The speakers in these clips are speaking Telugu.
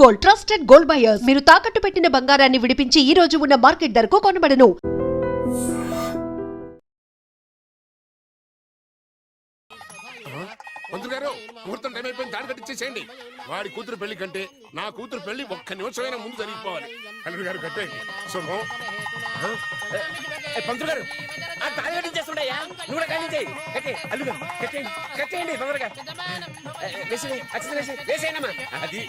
గోల్డ్ ట్రస్టెడ్ గోల్డ్ బయర్స్ మీరు తాకట్టు పెట్టిన బంగారాన్ని విడిపించి ఈ రోజు ఉన్న మార్కెట్ ధరకు కొనబడను. మంత్రి గారు ముహూర్తం టైం అయిపోయింది, దాడి కట్టించేసేయండి. వాడి కూతురు పెళ్లి కంటే నా కూతురు పెళ్లి ఒక్క నిమిషమైనా ముందు జరిగిపోవాలి. అల్లుడు గారు కట్టేయండి. శుభం. పంతులు గారు ఆ తాళి కట్టించేస్తుండయా, నువ్వు కూడా కట్టించేయి. అల్లుడు కట్టేయండి, కట్టేయండి తొందరగా. వేసేయనమ్మా. అది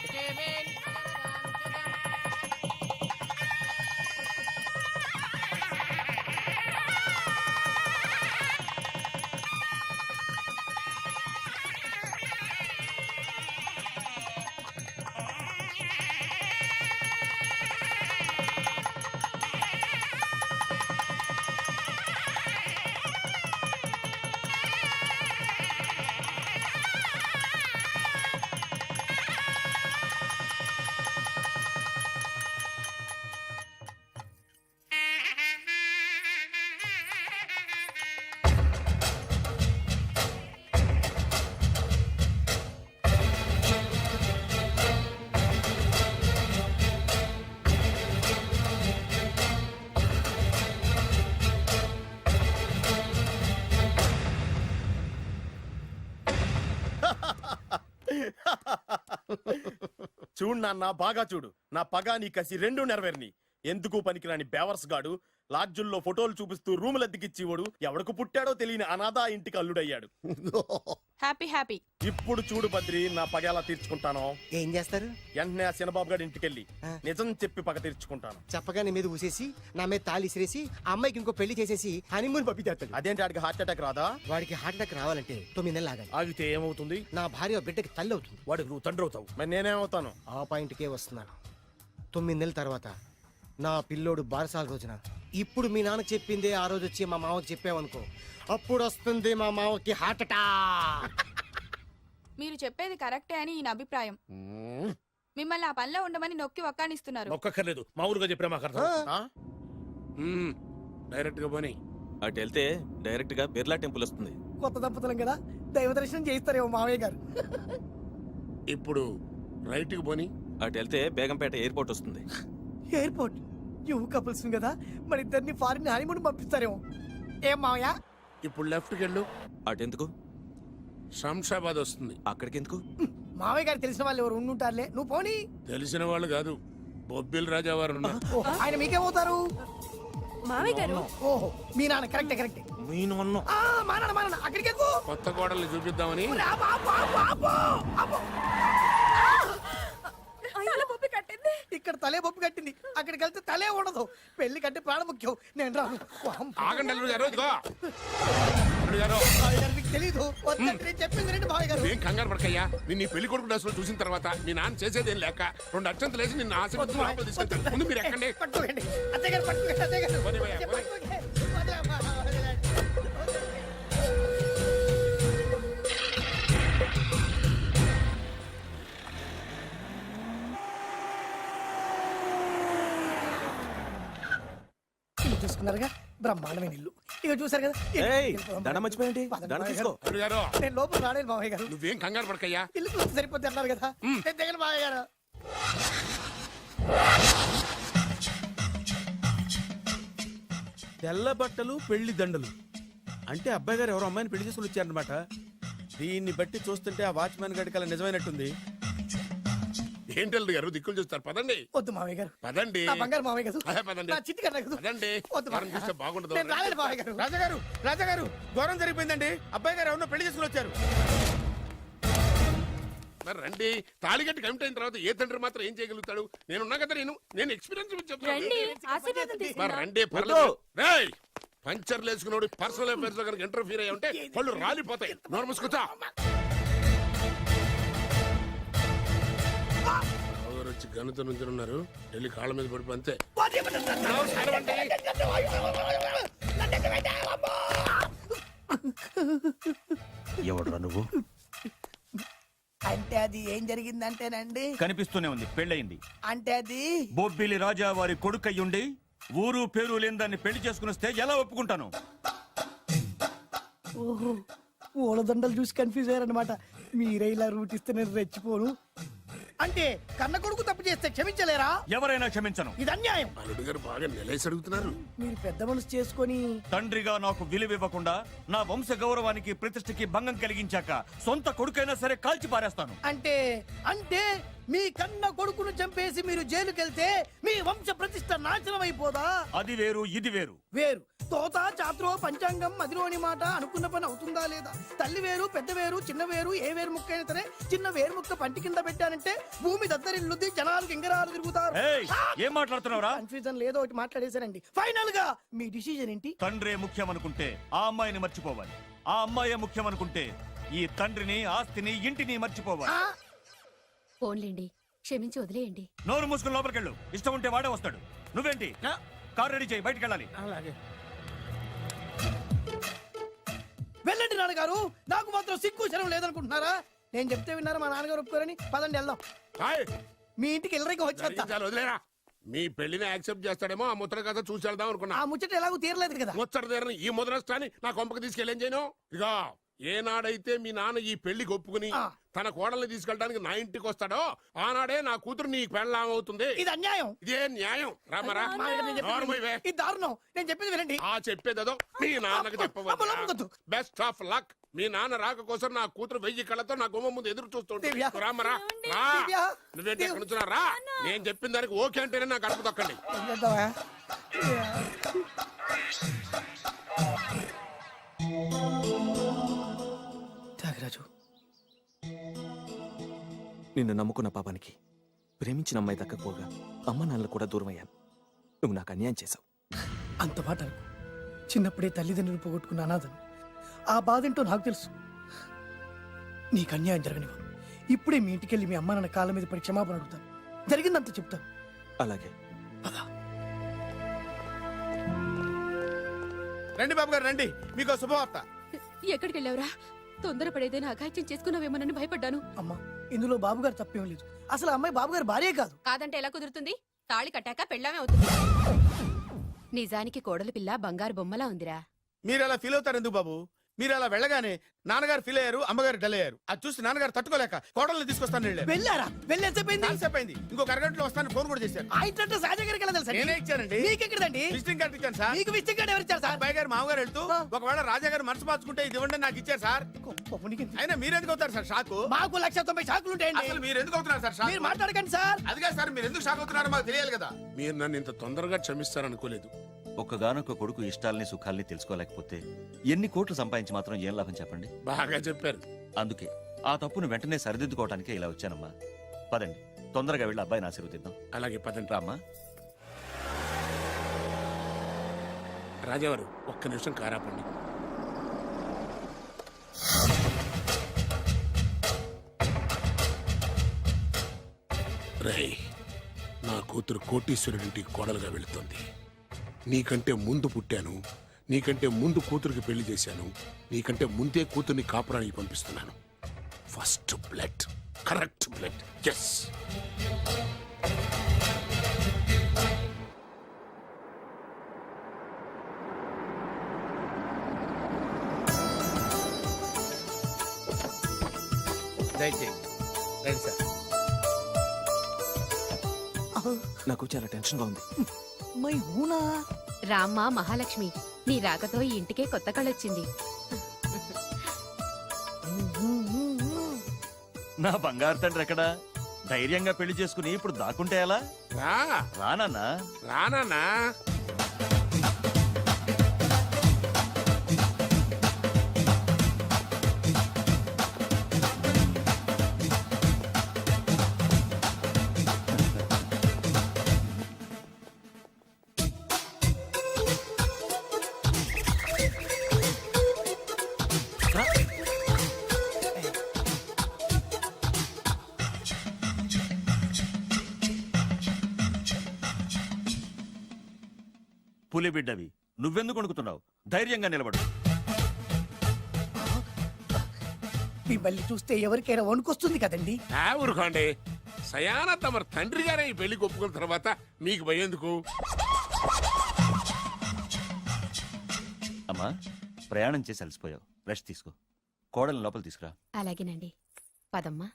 చూడు నాన్న, బాగా చూడు. నా పగా నీ కసి రెండు నెరవేరిని. ఎందుకు పనికిరాని బేవర్స్ గాడు లాడ్జుల్లో ఫోటోలు చూపిస్తూ రూములు అద్దెకిచ్చివాడు ఎవడకు పుట్టాడో తెలియని అనాథ ఇంటికి అల్లుడయ్యాడు. Happy happy. ఇప్పుడు చూడు బద్రి, నా పగ ఎలా తీర్చుకుంటానో. ఏం చేస్తారు? వెంటనే ఆ చిన్నబాబు గారి ఇంటికెళ్ళి నిజం చెప్పి పగ తీర్చుకుంటాను. చెప్పగా నీ మీద ఊసేసి నా మీద తాళి ఇసిరేసి ఆ అమ్మాయికి ఇంకో పెళ్లి చేసేసి హనీమూన్ పంపించేస్తాడు. అదేంటి, ఆడికి హార్ట్ అటాక్ రాదా? వాడికి హార్ట్ అటాక్ రావాలంటే 9 నెలలు ఆగాలి. ఆగితే ఏమవుతుంది? నా భార్య బిడ్డకి తల్లి అవుతుంది. వాడికి నువ్వు తండ్రి అవుతావు. మరి నేనేమవుతాను? ఆ పాయింట్కే వస్తున్నాను. 9 నెలల తర్వాత నా పిల్లోడు బారసాల రోజున ఇప్పుడు మీ నాన్నకి చెప్పిందే ఆ రోజు వచ్చి మా మామకి చెప్పావనుకో, అప్పుడు వస్తుంది మా మామకి హార్ట్ అటాక్. మీరు చెప్పేది కరెక్టే అని ఈయన అభిప్రాయం. మిమ్మల్ని ఆ పనిలో ఉండమని నొక్కి ఒక్కానిస్తున్నారు. ఒక్కర్లేదు, మా ఊరుగా చెప్పినా మాకు అర్థం. డైరెక్ట్ గా పోనీ. అటు వెళ్తే డైరెక్ట్ గా బిర్లా టెంపుల్ వస్తుంది. కొత్త దంపతులం కదా, దైవ దర్శనం చేయిస్తారేమో మావయ్య గారు. ఇప్పుడు రైట్ కి పోనీ. అటు వెళ్తే బేగంపేట ఎయిర్పోర్ట్ వస్తుంది. ఎయిర్పోర్ట్ యువ కపుల్స్ కదా, మరి ఇద్దరిని ఫారిన్ హనీమూన్ పంపిస్తారేమో. ఏం మావయ్య? ఇప్పుడు లెఫ్ట్ కి వెళ్ళు. అటెందుకు? శంషాబాద్ వస్తుంది. అక్కడికి ఎందుకు? మావయ్య గారు తెలిసిన వాళ్ళు ఎవరు ఉండుంటారులే, నువ్వు పోనీ. తెలిసిన వాళ్ళు కాదు, బొబ్బిల్ రాజా వారు ఉన్నారు. ఆయన మీకేమవుతారు? మావయ్య గారు. ఓహో, మీ నాన్న. కరెక్టే కరెక్టే. మా నాన్న అక్కడికి ఎక్కువ. కొత్త కోడల్ని చూపిద్దామని. ఇక్కడ తలే బొప్పి కట్టింది, అక్కడికి వెళ్తే తలే ఉండదు. పెళ్లి కట్టి ప్రాణం ముఖ్యం. నేను రాను. ఆగండి అల్లుడు గారు. ఇదిగో అల్లుడు గారు, మీకు తెలీదు. చెప్పింది రండి మావయ్య గారు. ఏం కంగారు పడకయ్యా. నిన్ను ఈ పెళ్లి కొడుకు డ్రెస్ లో చూసిన తర్వాత మీ నాన్న చేసేదేం లేక 2 అక్షంతలు వేసి నిన్ను ఆశీర్వదించి లోపలికి తీసుకెళ్తాను. ముందు మీరు ఎక్కండి. పట్టుకోండి అత్తయ్య గారు, పట్టుకోండి అత్తయ్య గారు. పోనీ భయ్యా, పోనీ. చూసుకున్నారుగా, బ్రహ్మాండమైన ఇల్లు. ఇక చూసారు కదా. దండ మర్చిపోయింది. దండ తీసుకో. అల్లుడు గారు, నేను లోపల రాలేదు మావయ్య గారు. నువ్వేం కంగారు పడకయ్యా. ఇల్లు చూస్తే సరిపోద్ది అన్నారు కదా. దగ్గర మావయ్య గారు. తెల్ల బట్టలు పెళ్లి దండలు అంటే అబ్బాయి గారు ఎవరో అమ్మాయిని పెళ్లి చేసుకుని వచ్చారనమాట. దీన్ని బట్టి చూస్తుంటే ఆ వాచ్మెన్ గడి కల నిజమైనట్టుంది. ఏంటి అల్లుడు గారు దిక్కులు చూస్తారు? పదండి. వద్దు మావయ్య గారు. పదండి. నా బంగారు మావయ్య గారు. పదండి. నా చిట్టి కన్నా కదా. పదండి. వద్దు వారం చూస్తే బాగుండదు. నేను రాలేదు మావయ్య గారు. రాజాగారు ఘోరం జరిగిపోయిందండి. అబ్బాయి గారు ఎవరినో పెళ్లి చేసుకుని వచ్చారు. మరి రండి. తాళిగట్టి కమిట్ అయిన తర్వాత ఏ తండ్రి మాత్రం ఏం చేయగలుగుతాడు? నేనున్నా కదా, నేను ఎక్స్పీరియన్స్ చెప్తాను. మరి రండి, పర్లేదు. రేయ్, పంచర్లు వేసుకున్నాడు పర్సనల్ అఫైర్స్ లో కనుక ఇంటర్ఫీర్ అయ్యి ఉంటే పళ్ళు రాలిపోతాయి. నోరు మూసుకుంటా. వచ్చి గనుత నుంచి ఉన్నారు. వెళ్ళి కాళ్ళ మీద పడిపో అంతే. ఎవడురా నువ్వు? అంటే అది ఏం జరిగిందంటేనండి, కనిపిస్తూనే ఉంది, పెళ్ళయింది. అంటే అది బొబ్బిలి రాజా వారి కొడుకయ్యుండి ఊరు పేరు లేని దాన్ని పెళ్లి చేసుకుని వస్తే ఎలా ఒప్పుకుంటాను? ఓహో, పూలదండలు చూసి కన్ఫ్యూజ్ అయ్యారనమాట. మీరే ఇలా రూట్ ఇస్తే నేను రెచ్చిపోను. అంటే కన్న కొడుకు తప్పు చేస్తే క్షమించలేరా? ఎవరైనా క్షమించను. ఇది అన్యాయం. అల్లుడు గారు బాగా నిలేసి అడుగుతున్నారు. మీరు పెద్ద మనసు చేసుకొని తండ్రిగా నాకు విలువివ్వకుండా నా వంశ గౌరవానికి ప్రతిష్టకి భంగం కలిగించాక సొంత కొడుకైనా సరే కాల్చి పారేస్తాను. అంటే అంటే మీ కన్న కొడుకును చంపేసి మీరు జైలుకెళ్తే మీ వంశ ప్రతిష్ట నాశనం అయిపోదా? అది వేరు ఇది వేరు. వేరు. తోత చాత్రో పంచాంగం మదిలోని మాట అనుకున్న పని అవుతుందా లేదా? తల్లి వేరు పెద్ద వేరు చిన్న వేరు ఏ వేరు ముక్క అయినా సరే చిన్న వేరు ముక్క పంటి కింద పెట్టానంటే భూమి దద్దరిల్లుద్ది, జనాలు గింగరాలు తిరుగుతారు. ఏయ్, ఏం మాట్లాడుతున్నావురా? కన్ఫ్యూజన్ లేదో ఒకటి మాట్లాడేశారండి. ఫైనల్ గా మీ డిసిజన్ ఏంటి? తండ్రే ముఖ్యం అనుకుంటే ఆ అమ్మాయిని మర్చిపోవాలి. ఆ అమ్మాయే ముఖ్యం అనుకుంటే ఈ తండ్రిని ఆస్తిని ఇంటిని మర్చిపోవాలి. ఫోన్లేండి, క్షమించి వదిలేయండి. నోరు మూసుకుని లోపలికెళ్ళు. ఇష్టం ఉంటే వాడే వస్తాడు. నువ్వేంటి? కార్ రెడీ చేయి, బయటికి వెళ్ళాలి. అలాగే వెళ్ళండి నాన్నగారు. నాకు మాత్రం సిగ్గు శరం లేదనుకుంటున్నారా? నేను చెప్తే విన్నారా? మా నాన్నగారు ఒప్పుకోరని. పదండి వెళ్దాం. హాయ్, మీ ఇంటికి వెళ్ళరికి వచ్చేస్తా. జరిగించాలి, వదిలేరా. మీ పెళ్లిని యాక్సెప్ట్ చేస్తాడేమో ఆ ముద్ర కథ చూసి వెళ్దాం అనుకున్నా. ఆ ముచ్చట ఎలాగో తీరలేదు కదా. ముచ్చట తీరని ఈ ముద్రష్టాన్ని నా కొంపకి తీసుకెళ్ళేం చేయను. ఇక ఏనాడైతే మీ నాన్న ఈ పెళ్లికి ఒప్పుకుని ఆ. తన కోడల్ని తీసుకెళ్ళడానికి నా ఇంటికి వస్తాడో ఆనాడే నా కూతురు నీకు పెళ్ళాం అవుతుంది. ఇది అన్యాయం. ఇదే న్యాయం. రామరా, మా దగ్గర నేను చెప్పేది నోరు మూయవే. ఇది దారుణం. నేను చెప్పేది వినండి. ఆ చెప్పేదేదో మీ నాన్నకి అమ్మ, నమ్మకొద్దు. చెప్పవద్దు. Best of luck. మీ నాన్న రాక కోసం నా కూతురు 1000 కళ్ళతో నా గుమ్మ ముందు ఎదురు చూస్తుంటే దివ్య. రామరా, రా. దివ్య. నువ్వేంటి ఎక్కడ నుంచున్నా? రా. నేను చెప్పిన దానికి ఓకే అంటేనే నా గడప తొక్కండి. ఏం చేద్దామా? త్యాగరాజు, నిన్ను నమ్ముకున్న పాపానికి ప్రేమించిన అమ్మాయి దక్కకపోగా అమ్మ నాన్నలు కూడా దూరం అయ్యాను. నువ్వు నాకు అన్యాయం చేశావు. అంత మాట అనకు. చిన్నప్పుడే తల్లిదండ్రులు పోగొట్టుకున్న అనాథను. ఆ బాధ ఏంటో నాకు తెలుసు. నీకు అన్యాయం జరగనివ్వను. ఇప్పుడే మీ ఇంటికి వెళ్ళి మీ అమ్మ నాన్న కాళ్ళ మీద పడి క్షమాపణ అడుగుతాను. జరిగిందంత చెప్తాను. అలాగే. పద. రండి బాబు గారు రండి, మీకు శుభవార్త. ఎక్కడికి వెళ్ళావురా? తొందరపడేదైనా అఘాయిత్యం చేసుకున్నావేమోనని భయపడ్డాను. అమ్మా, ఇందులో బాబుగారు తప్పేం లేదు. అసలు ఆ అమ్మాయి బాబుగారు భార్యే కాదు. కాదంటే ఎలా కుదురుతుంది? తాళి కట్టాక పెళ్ళామే అవుతుంది. నిజానికి కోడలి పిల్ల బంగారు బొమ్మలా ఉందిరా. మీరు అలా ఫీల్ అవుతారు ఎందుకు బాబు? మీరు అలా వెళ్ళగానే నాన్నగారు ఫీల్ అయ్యారు, అమ్మగారు డల్ అయ్యారు. అది చూసి నాన్నగారు తట్టుకోలేక కోడల్ని తీసుకొస్తాను వెళ్ళారు. వెళ్ళారా? వెళ్ళేసేపోయింది. చాలాసేపయింది. ఇంకొక అరగంటలో వస్తాను ఫోన్ కూడా చేశారు. ఆ ఇంట్లో సహజ గారికి ఎలా తెలుసా? నేనే ఇచ్చానండి. మీకెక్కడండి? విజిటింగ్ కార్డు ఇచ్చాను సార్. మీకు విజిటింగ్ కార్డు ఎవరు ఇచ్చారు సార్? అబ్బాయి గారు మామగారు వెళ్తూ ఒకవేళ రాజా గారు మనసు మార్చుకుంటే ఇది ఇవ్వండి నాకు ఇచ్చారు సార్. అయినా మీరు ఎందుకు అవుతారు సార్ షాక్? మాకు 190 షాకులు ఉంటాయండి. అసలు మీరు ఎందుకు అవుతున్నారు సార్ షాక్? మీరు మాట్లాడకండి సార్. అదిగా సార్, మీరు ఎందుకు షాక్ అవుతున్నారో మాకు తెలియాలి కదా. మీరు నన్ను ఇంత తొందరగా క్షమిస్తారనుకోలేదు. ఒక్కగానొక్క కొడుకు ఇష్టాల్ని సుఖాల్ని తెలుసుకోలేకపోతే ఎన్ని కోట్లు సంపాదించి మాత్రం ఏం లాభం చెప్పండి. బాగా చెప్పారు. అందుకే ఆ తప్పును వెంటనే సరిదిద్దుకోవడానికే ఇలా వచ్చానమ్మా. పదండి, తొందరగా వెళ్ళి అబ్బాయిని ఆశీర్వదిద్దాం. అలాగే పదండి. రామ్మా. రాజావారు ఒక్క నిమిషం కారాపండి. రేయ్, నా కూతురు కోటీశ్వరుడింటికి కోడలుగా వెళుతుంది. నీకంటే ముందు పుట్టాను, నీకంటే ముందు కూతురికి పెళ్లి చేశాను, నీకంటే ముందే కూతుర్ని కాపురానికి పంపిస్తున్నాను. First blood, correct blood. Yes. దయచేయండి. రండి సార్. నాకు చాలా టెన్షన్గా ఉంది. మై ఊనా. రామ్మ మహాలక్ష్మి, నీ రాకతో ఈ ఇంటికే కొత్త కళొచ్చింది. నా బంగారు తండ్రి ఎక్కడా? ధైర్యంగా పెళ్లి చేసుకుని ఇప్పుడు దాక్కుంటే ఎలా? రా రానన్నా. రానా. పులి బిడ్డవి, నువ్వెందుకు వణుకుతున్నావు? ధైర్యంగా నిలబడు. మిమ్మల్ని చూస్తే ఎవరికైనా వణుకొస్తుంది కదండి. ఊరుకోండి. సయానా తమ తండ్రి గారే ఈ పెళ్లి ఒప్పుకున్న తర్వాత మీకు భయందుకు? అమ్మా, ప్రయాణం చేసి అలసిపోయావు, రెస్ట్ తీసుకో. కోడల్ని లోపల తీసుకురా. అలాగేనండి. పదమ్మా.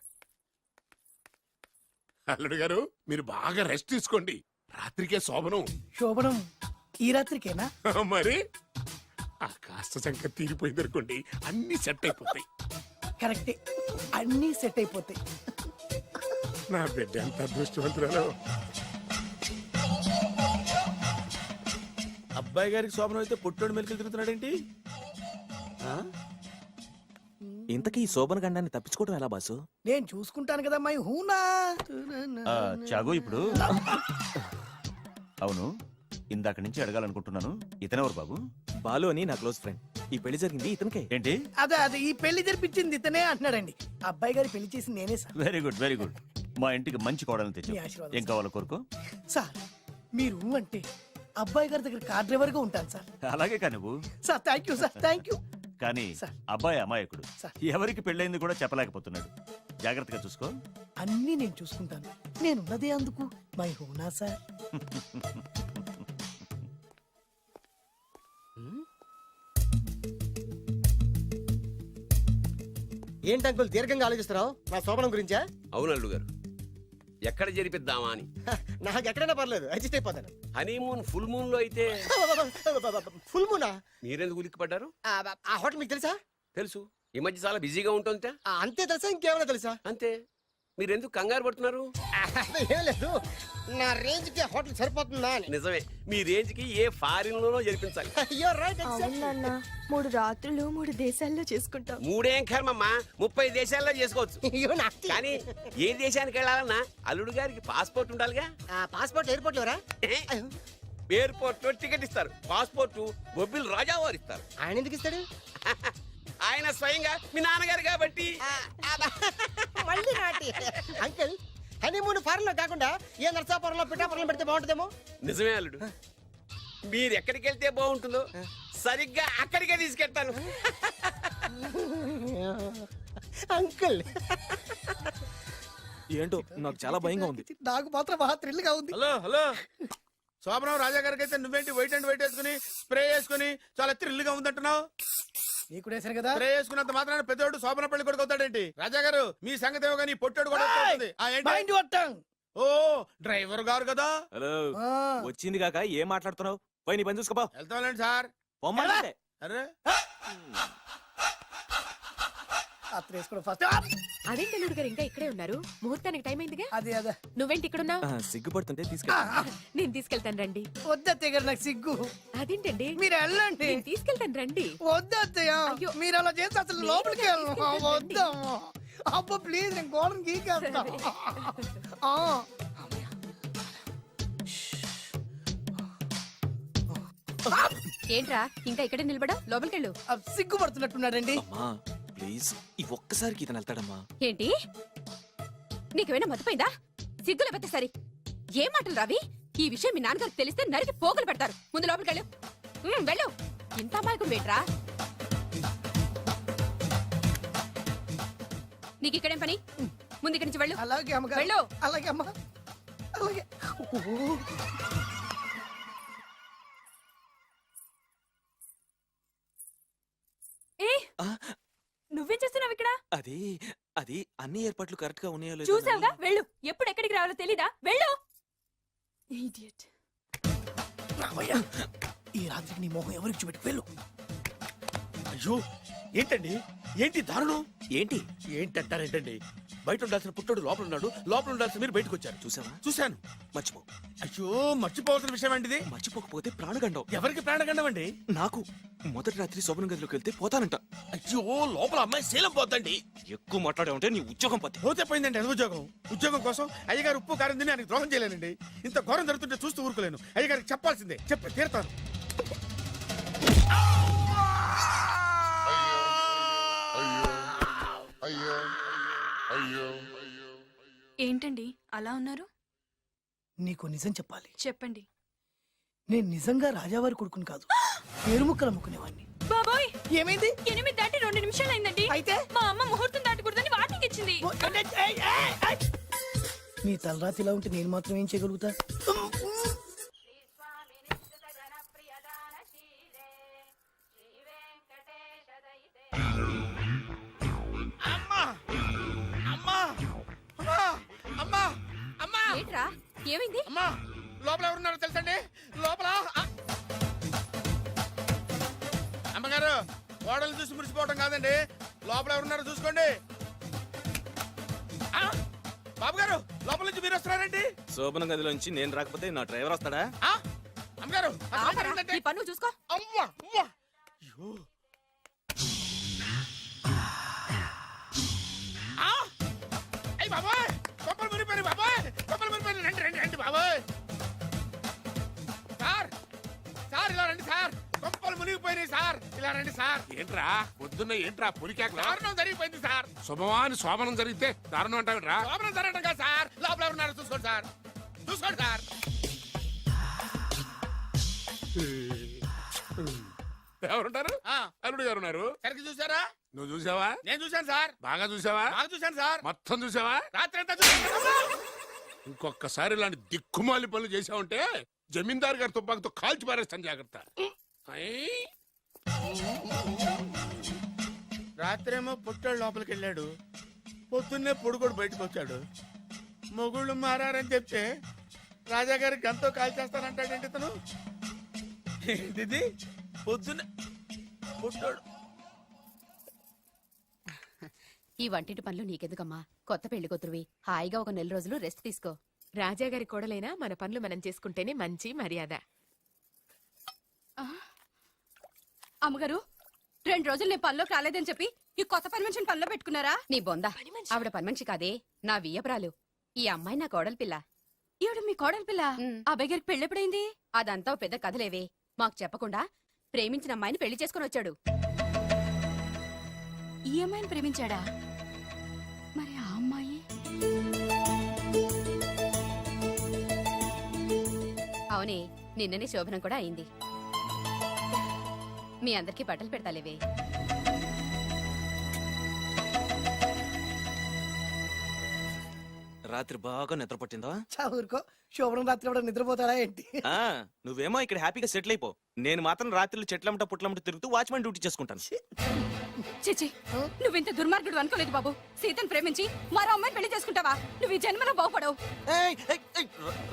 అల్లుడు గారు మీరు బాగా రెస్ట్ తీసుకోండి, రాత్రికే శోభనం. శోభనం ఈ రాత్రికేనా? మరి ఆ కాస్త సంఖ్య తీరిపోయింది అనుకోండి, అన్ని సెట్ అయిపోతాయి. కరెక్టే, అన్నీ సెట్ అయిపోతాయి. నా బిడ్డ ఎంత అదృష్టవంతురాలు. అబ్బాయి గారికి శోభనం అయితే పుట్టోడు మెలికలు తిరుగుతున్నాడేంటి? ఇంతకీ ఈ శోభన గండాన్ని తప్పించుకోవడం ఎలా బాసు? నేను చూసుకుంటాను కదా మై హూనా. చాగు ఇప్పుడు అవును, ఇందాక నుంచి అడగాలనుకుంటున్నాను, ఇతనెవరు బాబు? బాలు అని నా క్లోజ్ ఫ్రెండ్. ఈ పెళ్లి జరిగింది ఇతనికే. ఏంటి? అదే ఈ పెళ్లి జరిపించింది ఇతనే అంటున్నాడండి. అబ్బాయి గారి పెళ్లి చేసింది నేనే sir. Very good very good. మా ఇంటికి మంచి కోడలు తెచ్చు. మీ ఆశీర్వాదం ఏం కావాలో కోరుకో. సార్ మీరు అంటే అబ్బాయి గారి దగ్గర కార్ డ్రైవర్ గా ఉంటాను సార్. అలాగే కానీ నువ్వు. Sir thank you sir, thank you. కానీ సార్. అబ్బాయి అమాయకుడు, సార్. ఎవరికి పెళ్ళైంది కూడా చెప్పలేకపోతున్నాడు. జాగ్రత్తగా చూసుకో. అన్నీ నేను చూసుకుంటాను, నేనున్నదే అందుకు మై హూనా సార్. ఏంటి అంకుల్ దీర్ఘంగా ఆలోచిస్తున్నావు? నా శోభనం గురించా? అవును అల్లుడు గారు, ఎక్కడ జరిపిద్దామా అని. నాకు ఎక్కడైనా పర్లేదు, అడ్జస్ట్ అయిపోతాను. హనీమూన్ ఫుల్ మూన్ లో అయితే ఫుల్ మూనా? మీరెందుకు ఉలిక్కిపడ్డారు? ఆ హోటల్ మీకు తెలుసా? తెలుసు, ఈ మధ్య చాలా బిజీగా ఉంటుందిట. అంతే తెలుసా, ఇంకేమైనా తెలుసా? అంతే. మీరెందుకు కంగారు పడుతున్నారు? ఏం లేదు, నా రేంజ్ కి హోటల్ సరిపోతుందా అని. నిజమే, మీ రేంజ్ కి ఏ ఫారిన్ లోనో జరిపించాలి. You're right, exactly. అవునన్నా 3 రాత్రులు 3 దేశాల్లో చేసుకుంటాం. 3 ఏం కర్మమ్మా, 30 దేశాల్లో చేసుకోవచ్చు. You're nasty. కానీ ఏ దేశానికి వెళ్ళాలన్నా అల్లుడు గారికి పాస్పోర్ట్ ఉండాలిగా. Passport airport LoRa? ఎయిర్పోర్ట్ లో టికెట్ ఇస్తారు, పాస్పోర్ట్ బొబ్బిల్ రాజా వారు ఇస్తారు. ఆయన ఎందుకు ఇస్తాడు? ఆయన స్వయంగా మీ నాన్నగారు కాబట్టి. మళ్ళీ నాటి అంకుల్, హనీమూన్ ఫారెన్ లో కాకుండా ఏ నర్సాపురంలో పిఠాపురంలో పెడితే బాగుంటుందేమో. నిజమే అల్లుడు, మీరు ఎక్కడికి వెళ్తే బాగుంటుందో సరిగ్గా అక్కడికే తీసుకెళ్తాను. అంకుల్ ఏంటో నాకు చాలా భయంగా ఉంది. నాకు మాత్రం బాగా థ్రిల్ గా ఉంది. హలో హలో, శోభనం రాజా గారికి అయితే నువ్వేంటి వైట్ అండ్ వైట్ వేసుకుని స్ప్రే వేసుకుని చాలా థ్రిల్ గా ఉందంటున్నావు? నీకు వేసాను కదా. స్ప్రే వేసుకున్నంత మాత్రాన పెద్దోడు శోభన పెళ్లి కొడుకు అవుతాడేంటి? రాజా గారు మీ సంగతి ఏమో కానీ పొట్టోడు కూడా అవుతుంది. Mind your tongue. ఓ డ్రైవర్ గారు కదా. హలో, వచ్చింది కాక ఏం మాట్లాడుతున్నావు? పోయి నీ పని చూసుకోపో. వెళ్తాంలేండి సార్. పొమ్మంటే అరే అత్ర వేసుకోవడం ఫస్ట్. అదేంటి అల్లుడు గారు ఇంకా ఇక్కడే ఉన్నారు? ముహూర్తానికి టైం అయిందిగా. అదే అదే నువ్వేంటి ఇక్కడున్నా? సిగ్గుపడుతుంటే తీసుకెళ్ళి. నేను తీసుకెళ్తాను రండి. వద్దత్తయ్య గారు, నాకు సిగ్గు. అదేంటండి? మీరు వెళ్ళండి. నేను తీసుకెళ్తాను రండి. వద్దత్తయ్య, అయ్యో. మీరు అలా చేస్తే అసలు లోపలికి వెళ్ళను. వద్దమ్మా, అబ్బా ప్లీజ్, నేను గోడను గీకేస్తా. ఏంట్రా ఇంకా ఇక్కడే నిలబడా? లోపలికెళ్ళు. సిగ్గుపడుతున్నట్టున్నాడండి. అమ్మా ప్లీజ్, ఈ ఒక్కసారికి ఇతను వెళ్తాడమ్మా. ఏంటి నీకేమైనా మతిపోయిందా? సిగ్గు లేకపోతే సరి. ఏ మాటలు రావి? ఈ విషయం మీ నాన్నగారికి తెలిస్తే నరికి పోగులు పెడతారు. ముందు లోపలికెళ్ళు. వెళ్ళు. ఇంత అమాయకుడు వేట్రా? నీకు ఇక్కడేం పని? ముందు ఇక్కడి నుంచి వెళ్ళు. అలాగే అమ్మగారు. వెళ్ళు. అలాగే అమ్మా, అలాగే. నువ్వేం చేస్తున్నావు ఇక్కడ? అది అది అన్ని ఏర్పాట్లు కరెక్ట్ గా ఉన్నాయో లేదో చూసావుగా, అని- వెళ్ళు. ఎప్పుడు ఎక్కడికి రావాలో తెలీదా? వెళ్ళు. Idiot. రామయ్య, ఈ రాత్రికి నీ మొహం ఎవరికి చూపెట్టి వెళ్ళు. అయ్యో ఏంటండి, ఏంటి దారుణం? ఏంటి ఏంటంటారేంటండి? బయట ఉండాల్సిన పుట్టోడు లోపల ఉన్నాడు, లోపల ఉండాల్సిన మీరు బయటకు వచ్చారు. చూసావా? చూశాను. మర్చిపో. అయ్యో మర్చిపోవాల్సిన విషయం ఏంటిది? మర్చిపోకపోతే ప్రాణగండం. ఎవరికి ప్రాణగండం అండి? నాకు మొదటి రాత్రి శోభన గదిలోకి వెళ్తే పోతానంట. అయ్యో లోపల అమ్మాయి శీలం పోతండి. ఎక్కువ మాట్లాడే ఉంటే నీ ఉద్యోగం పోతే. పోతే పోయిందండి అది ఉద్యోగం. ఉద్యోగం కోసం అయ్యగారు ఉప్పు కారం తిని ఆయనకి ద్రోహం చేయలేనండి. ఇంత ఘోరం జరుగుతుంటే చూస్తూ ఊరుకోలేను. అయ్యగారికి చెప్పాల్సిందే, చెప్పి తీరుతాను. ఏంటండి అలా ఉన్నారు? నీకు నిజం చెప్పాలి. చెప్పండి. నేను నిజంగా రాజావారి కొడుకుని కాదు, పేరుముక్కలు అమ్ముకునేవాడిని. బాబోయ్, ఏమైంది? 8 దాటి 2 నిమిషాలు అయిందండి. అయితే మా అమ్మ ముహూర్తం దాటకూడదని వాటికి ఇచ్చింది. నీ తలరాతి ఇలా ఉంటే నేను మాత్రం ఏం చేయగలుగుతా? అమ్మా అమ్మా అమ్మా అమ్మా ఏమైంది? అమ్మా లోపల ఎవరున్నారో తెలుసండి లోపల అమ్మగారు గోడలు చూసి మురిసిపోవటం కాదండి లోపల ఎవరున్నారో చూసుకోండి బాబు గారు లోపల నుంచి మీరు వస్తున్నారండి శోభన గదిలోంచి నేను రాకపోతే నా డ్రైవర్ వస్తాడా? అమ్మగారు ఆపరా, నీ పన్ను చూసుకో. అమ్మా అమ్మా అయ్యో అయ్యి బాబాయ్ కొప్పలు మురిపోయి బాబాయ్ కొప్పలు మురిపోయి రండి రండి రండి బాబాయ్ సార్ సార్ ఇలా రండి సార్ కొప్పలు మునిగిపోయినాయి సార్ ఇలా రండి సార్ ఏంట్రా పొద్దున్న ఏంట్రా పులికేకలా? దారుణం జరిగిపోయింది సార్ శుభమాని శోభనం జరిగితే దారుణం అంటావిడ్రా? లోపల జరగడం కాదు సార్ లోపల ఎవరున్నారో చూసుకోండి సార్ చూసుకోండి సార్ ఎవరుంటారు? అల్లుడు గారు ఉన్నారు. సరిగ్గా చూసారా నువ్వు చూసావా? నేను చూశాను సార్ బాగా చూసావా? బాగా చూశాను సార్ మొత్తం చూసావా? రాత్రి అంతా చూశాను ఇంకొకసారి ఇలాంటి దిక్కుమాలి పనులు చేసావంటే జమీందారు గారి తుపాకుతో కాల్చి పారేస్తాను, జాగ్రత్త. ఐ! రాత్రేమో పుట్టాడు లోపలికి వెళ్ళాడు పొద్దున్నే పొడుగోడు బయటకు వచ్చాడు మొగుళ్ళు మారని చెప్తే రాజాగారి గంతో కాల్ చేస్తానంటాడేంటి ఇతను ఏంటిది పొద్దున్నే పుట్టాడు ఈ వంటింటి పనులు నీకెందుకమ్మా? కొత్త పెళ్లి కూతురువి, హాయిగా ఒక 4 రోజులు రెస్ట్ తీసుకో. రాజాగారి కోడలైనా మన పనులు మనం చేసుకుంటేనే మంచి మర్యాద. అమ్మగారు 2 రోజులు నేను పనిలోకి రాలేదని చెప్పి ఈ కొత్త పని మనిషిని పనిలో పెట్టుకున్నారా? నీ బొంద, ఆవిడ పని మనిషి కాదే, నా వియ్యపురాలు. ఈ అమ్మాయి నా కోడలి పిల్ల. ఈవిడ మీ కోడలి పిల్ల? ఆ బెగరికి పెళ్ళెప్పుడైంది? అదంతా ఓ పెద్ద కథలేవే, మాకు చెప్పకుండా ప్రేమించిన అమ్మాయిని పెళ్లి చేసుకుని వచ్చాడు. ఈ అమ్మాయిని ప్రేమించాడా? మరి ఆ అమ్మాయి? అవునే, నిన్ననే శోభనం కూడా అయింది. మీ అందరికి బట్టలు పెడతాలేవే. రాత్రి బాగా నిద్ర పట్టిందా? ఊరుకో, శోభనం రాత్రి కూడా నిద్రపోతారా ఏంటి? ఆ, నువ్వేమో ఇక్కడ హ్యాపీగా సెటిల్ అయిపో. నేను మాత్రం రాత్రులు చెట్లమ్మట పుట్లమ్మట తిరుగుతూ వాచ్మెన్ డ్యూటీ చేసుకుంటాను. చిచి, నువ్వింత దుర్మార్గుడు అనుకోలేదు బాబు. సీతను ప్రేమించి మరో అమ్మాయిని పెళ్లి చేసుకుంటావా? నువ్వు ఈ జన్మలో బాగుపడవు.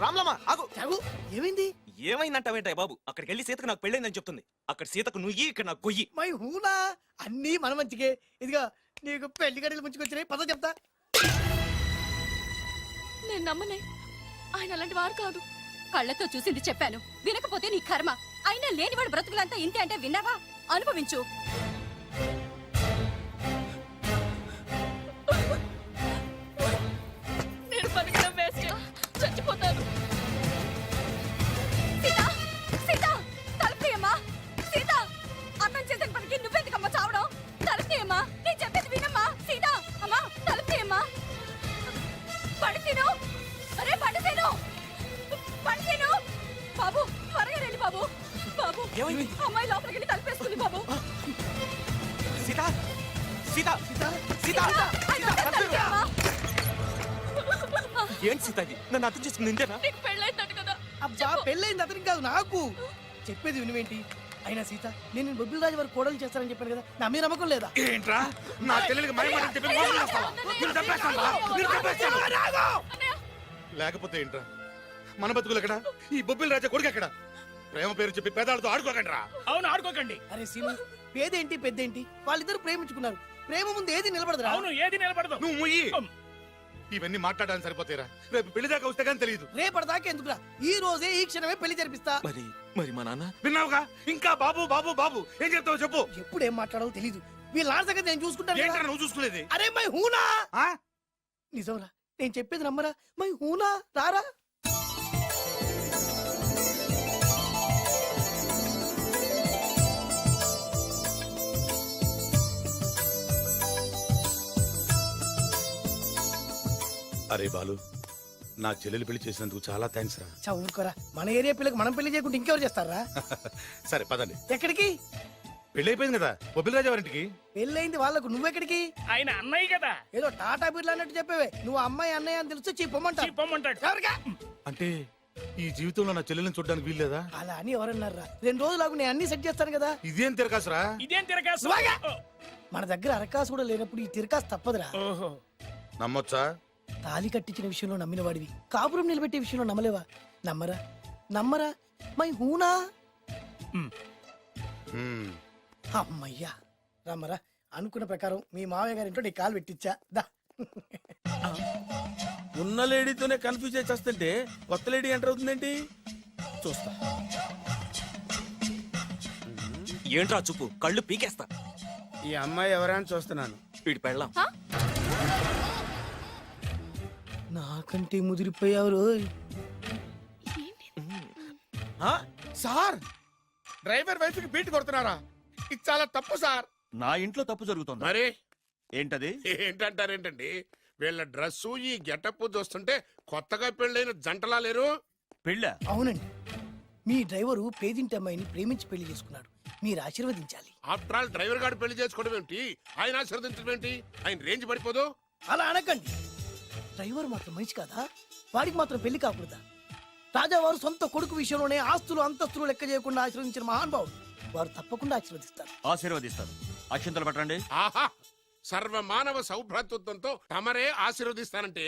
రామ్లమ్మ ఆగు. ఏమైంది? ఏమైందంటావేంటాయి బాబు? అక్కడికి వెళ్ళి సీతకు నాకు పెళ్ళైందని చెప్తుంది. అక్కడ సీతకు నుయ్యి, ఇక్కడ నాకు కొయ్యి. మై హూనా, అన్నీ మన మంచికే. ఇదిగా నీకు పెళ్లి గడియలు ముంచుకొచ్చినాయి, పద చెప్తా. నేను నమ్మనే, ఆయన అలాంటి వారు కాదు. కళ్ళతో చూసింది చెప్పాను, వినకపోతే నీ కర్మ. అయినా లేనివాడు బ్రతుకులంతా ఇంతే అంటే విన్నావా? అనుభవించు. నేను బతకడం వేస్ట్, చచ్చిపోతాను. సీత, సీత, తలుపు తీయమ్మా. సీత, అన్నం చేసిన పనికి నువ్వెందుకమ్మా చావడం? తలుపు తీయమ్మా, నేను చెప్పేది వినమ్మా. సీత, అమ్మా తలుపు తీయమ్మా. పడితేను, అరే పడితేను, పడితేను. బాబు త్వరగా రండి బాబు. బాబు, అమ్మాయి లోపలికి వెళ్ళి తలుపేసుకుంది బాబు. సీత, సీత, సీత, ఏంటి సీత ఇది? నన్ను అర్థం చేసుకుంది ఇంతేనా? నీకు పెళ్ళైందట కదా? అబ్బా, పెళ్ళైంది అతనికి కాదు, నాకు. చెప్పేది వినువేంటి? అయినా సీత, నేను బొబ్బిల్ రాజు వారు కోడలు చేస్తానని చెప్పాను కదా, నా మీద నమ్మకం లేదా? ఏంట్రా నా చెల్లెలికి మైమాట చెప్పి మోసం చేస్తావా? నిన్ను చంపేస్తాను రా, నిన్ను చంపేస్తాను. లేకపోతే ఏంట్రా మన బతుకులు ఎక్కడ? ఈ బొబ్బిల్ రాజా కొడుకు ఎక్కడ? ప్రేమ పేరు చెప్పి పేదాలతో ఆడుకోకండి రా. అవును ఆడుకోకండి. అరే సీను, పేదేంటి పెద్దేంటి, వాళ్ళిద్దరు ప్రేమించుకున్నారు. ప్రేమ ముందు ఏది నిలబడదురా. అవును, ఏది నిలబడదు. నువ్వు ముయ్యి. ఇవన్నీ మాట్లాడడానికి సరిపోతారా? రేపు పెళ్లి దాకా వస్తే కానీ తెలియదు. రేపటిదాకా ఎందుకురా, ఈ రోజే ఈ క్షణమే పెళ్లి జరిపిస్తా. మరి మరి మా నాన్న? విన్నావుగా, ఇంకా బాబు బాబు బాబు ఏం చెప్తావు చెప్పు. ఎప్పుడు ఏం మాట్లాడాలో తెలీదు. వీళ్ళ నాన్న సంగతి నేను చూసుకుంటాను ఏంట్రా కదా. నువ్వు చూసుకునేది? అరే మై హూనా, ఆ? నిజంరా, నేను చెప్పేది నమ్మరా? మై హూనా, రారా. అరే బాలు, నా చెల్లెలు పెళ్లి చేసినందుకు చాలా థ్యాంక్స్ రా. చదువుకోరా, మన ఏరియా పిల్లకి మనం పెళ్లి చేయకుండా ఇంకెవరు చేస్తారా? సరే పదండి. ఎక్కడికి? పెళ్లి అయిపోయింది కదా బొబ్బిల్ రాజా వారింటికి. పెళ్ళైంది వాళ్ళకు, నువ్వెక్కడికి? ఆయన అన్నయ్య కదా. ఏదో టాటా బిర్లా అన్నట్టు చెప్పేవే. నువ్వు అమ్మాయి అన్నయ్య అని తెలిస్తే చెప్పమంటా. చెప్పమంటాడు. ఎవరికా? అంటే ఈ జీవితంలో నా చెల్లెల్ని చూడడానికి వీల్లేదా? అలా అని ఎవరన్నారా? 2 రోజులకు నేను అన్ని సెట్ చేస్తాను కదా. ఇదేం తిరగాసురా? ఇదేం తిరగాసు? మన దగ్గర అరకాసు కూడా లేనప్పుడు ఈ తిరకాసు తప్పదురా. ఓహో, నమ్మొచ్చా? తాలి కట్టించిన విషయంలో నమ్మిన వాడివి కాపురం నిలబెట్టే విషయంలో నమ్మలేవా? నమ్మరా నమ్మరా మై హూనా? అమ్మయ్యా రమ్మరా. అనుకున్న ప్రకారం మీ మావయ్య గారింట్లో నీ కాలు పెట్టించా దా. ఉన్న లేడీతోనే కన్ఫ్యూజ్ చేసి వస్తుంటే కొత్త లేడీ ఎంటర్ అవుతుందేంటి? చూస్తా. ఏంట్రా చూపు, కళ్ళు పీకేస్తా. ఈ అమ్మాయి ఎవరైనా చూస్తున్నాను. వీడి పెళ్ళాం. నాకంటే ముదిరిపోయావు రోయ్. సార్ డ్రైవర్ వైఫ్ కి బీట్ కొడుతున్నారా? ఇది చాలా తప్పు సార్. నా ఇంట్లో తప్పు జరుగుతుంది. మరి ఏంటది? ఏంటంటారేంటండి? వీళ్ళ డ్రెస్సు ఈ గెటప్ చూస్తుంటే కొత్తగా పెళ్ళైన జంటలా లేరు. పెళ్ళా? అవునండి, మీ డ్రైవరు పేదింటి అమ్మాయిని ప్రేమించి పెళ్లి చేసుకున్నాడు. మీరు ఆశీర్వదించాలి. ఆఫ్టర్ ఆల్ డ్రైవర్ గారు పెళ్లి చేసుకోవడం ఏంటి, ఆయన ఆశీర్వదించడం ఏంటి? ఆయన రేంజ్ పడిపోదు. అలా అనకండి. డ్రైవర్ మాత్రం మనిషి కాదా? వాడికి మాత్రం పెళ్లి కాకూడదా? రాజావారు సొంత కొడుకు విషయంలోనే ఆస్తులు అంతస్తులు లెక్క చేయకుండా ఆశీర్వదించిన మహానుభావుడు. వారు తప్పకుండా ఆశీర్వదిస్తారు. ఆశీర్వదిస్తాను. అక్షంతలు పట్టండి. ఆహా, సర్వమానవ సౌభ్రాతృత్వంతో తమరే ఆశీర్వదిస్తానంటే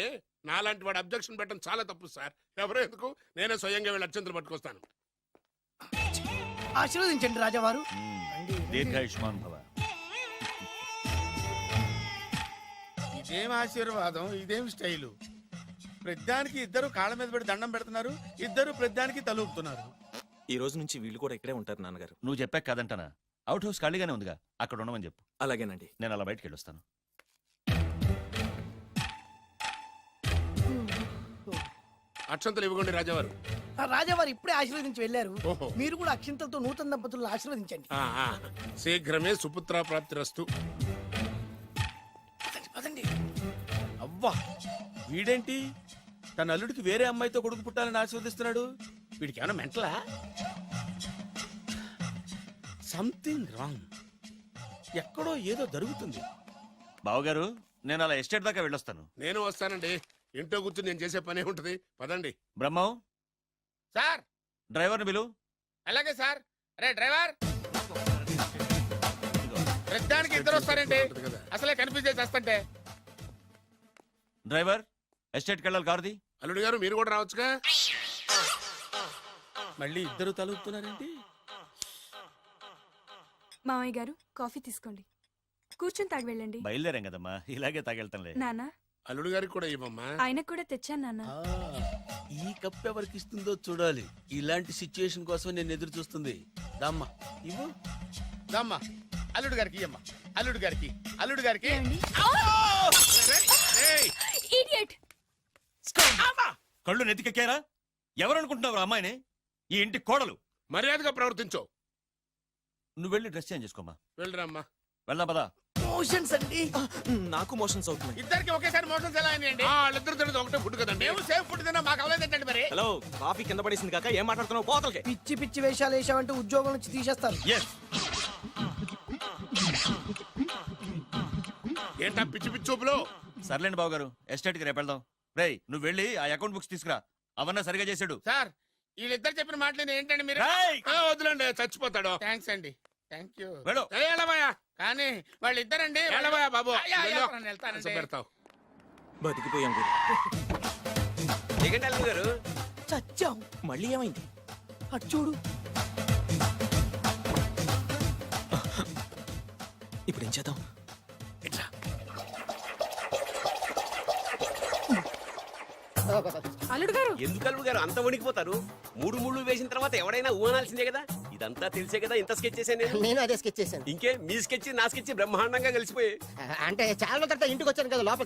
నాలాంటి వాడు అబ్జెక్షన్ పెట్టడం చాలా తప్పు సార్. ఎవరో ఎందుకు, నేనే స్వయంగా వీళ్ళ అక్షంతలు పట్టుకొస్తాను. ఆశీర్వదించండి రాజావారు. దీర్ఘాయుష్మాన్ భవ. ఇదేం ఆశీర్వాదం, ఇదేం స్టైలు? ప్రతిదానికి ఇద్దరు కాళ్ళ మీద పెట్టి దండం పెడుతున్నారు, ఇద్దరు ప్రతిదానికి తలూపుతున్నారు. ఈ రోజు నుంచి వీళ్ళు కూడా ఇక్కడే ఉంటారు నాన్నగారు. నువ్వు చెప్పాక కాదంటానా? అవుట్ హౌస్ ఖాళీగానే ఉందిగా, అక్కడ ఉండమని చెప్పు. అలాగేనండి. నేను అలా బయటకు వెళ్ళొస్తాను. అక్షంతలు ఇవ్వకండి రాజావారు. ఆ రాజావారు ఇప్పుడే ఆశీర్వదించి వెళ్ళారు. ఓహో. మీరు కూడా అక్షింతలతో నూతన దంపతులను ఆశీర్వదించండి. శీఘ్రమే సుపుత్ర ప్రాప్తిరస్తు. పదండి. అవ్వా, వీడేంటి తన అల్లుడికి వేరే అమ్మాయితో కొడుకు పుట్టాలని ఆశీర్వదిస్తున్నాడు? వీడికి ఏమైనా మెంటలా? Something wrong. ఎక్కడో ఏదో జరుగుతుంది. బావగారు, నేను అలా ఎస్టేట్ దాకా వెళ్ళొస్తాను. నేను వస్తానండి. ఇంట్లో కూర్చుని నేను చేసే పనే ఉంటది. పదండి. బ్రహ్మం, సార్ డ్రైవర్ని పిలు. అలాగే సార్. అరే డ్రైవర్, ప్రతిదానికి ఇద్దరు వస్తారండి. అసలే కన్ఫ్యూజ్ చేసి వస్తుంటే. డ్రైవర్, ఎస్టేట్కి వెళ్ళాలి, కారుది. అల్లుడు గారు మీరు కూడా రావచ్చుగా. మళ్ళీ ఇద్దరు తలుపుతున్నారేంటి? మామయ్య గారు కాఫీ తీసుకోండి. కూర్చొని తాగి వెళ్ళండి. బయలుదేరాం కదమ్మా, ఇలాగే తాగెళ్తానులే. నాన్న, అల్లుడు గారికి కూడా ఇవ్వమ్మా. ఆయనకు కూడా తెచ్చాను నాన్న. ఈ కప్ ఎవరికి ఇస్తుందో చూడాలి. ఇలాంటి సిచ్యుయేషన్ కోసం నేను ఎదురు చూస్తుంది. దామ్మా ఇవ్వు, దామ్మా. అల్లుడు గారికి ఇయ్యమ్మా. అల్లుడు గారికి, అల్లుడు గారికి. ఏమండి? ఏయ్! Idiot! కళ్ళు నెత్తికెక్కారా? ఎవరనుకుంటున్నావు అమ్మాయిని? ఈ ఇంటి కోడలు. మర్యాదగా ప్రవర్తించో. నువ్వు వెళ్ళి డ్రెస్ చేంజ్ చేసుకోమా. వెళ్ళరమ్మా. వెళ్దాం పదా. మోషన్స్ అండి. నాకు మోషన్స్ అవుతున్నాయి. ఇద్దరికి ఒకేసారి మోషన్స్ ఎలా అయినాయండి? వాళ్ళిద్దరు తినదు ఒకటే ఫుడ్ కదండి. మేము సేఫ్ ఫుడ్ తిన్నా మాకు అవలేదండి మరి. హలో, కాఫీ కింద పడేసింది కాక ఏం మాట్లాడుతున్నావు? పోతలకి. పిచ్చి పిచ్చి వేషాలు వేసామంటే ఉద్యోగం నుంచి తీసేస్తారు. ఏంటా పిచ్చి పిచ్చి చూపులు? సర్లేండి బావగారు, ఎస్టేట్కి రేపు వెళ్దాం. రేయ్, నువ్వు వెళ్ళి ఆ అకౌంట్ బుక్స్ తీసుకురా. అవన్నా సరిగా చేసాడు. సార్ వీళ్ళిద్దరు చెప్పిన మాటలు ఏంటండి మీరు? వద్దులండి, చచ్చిపోతాడు. థ్యాంక్స్ అండి, థ్యాంక్ యూ. వెళ్ళు. కానీ వాళ్ళిద్దరండి. బాబు వెళ్తానండి. పెడతావు. బతికిపోయాం గురు. దిగండి అల్లుడు గారు. చచ్చాం. మళ్ళీ ఏమైంది? అటు చూడు. ఇప్పుడు ఏం చేద్దాం? అల్లుడు గారు, ఎందుకు అల్లుడు గారు అంత వణికిపోతారు? మూడు ముళ్ళు వేసిన తర్వాత ఎవడైనా ఊనాల్సిందే కదా. ఇదంతా తెలిసే కదా ఇంత స్కెచ్ చేశాను నేను అదే స్కెచ్ చేశాను. ఇంకే మీ స్కెచ్ నా స్కెచ్ బ్రహ్మాండంగా కలిసిపోయి. అంటే చాలా తర్వాత ఇంటికి వచ్చాను కదా, లోపల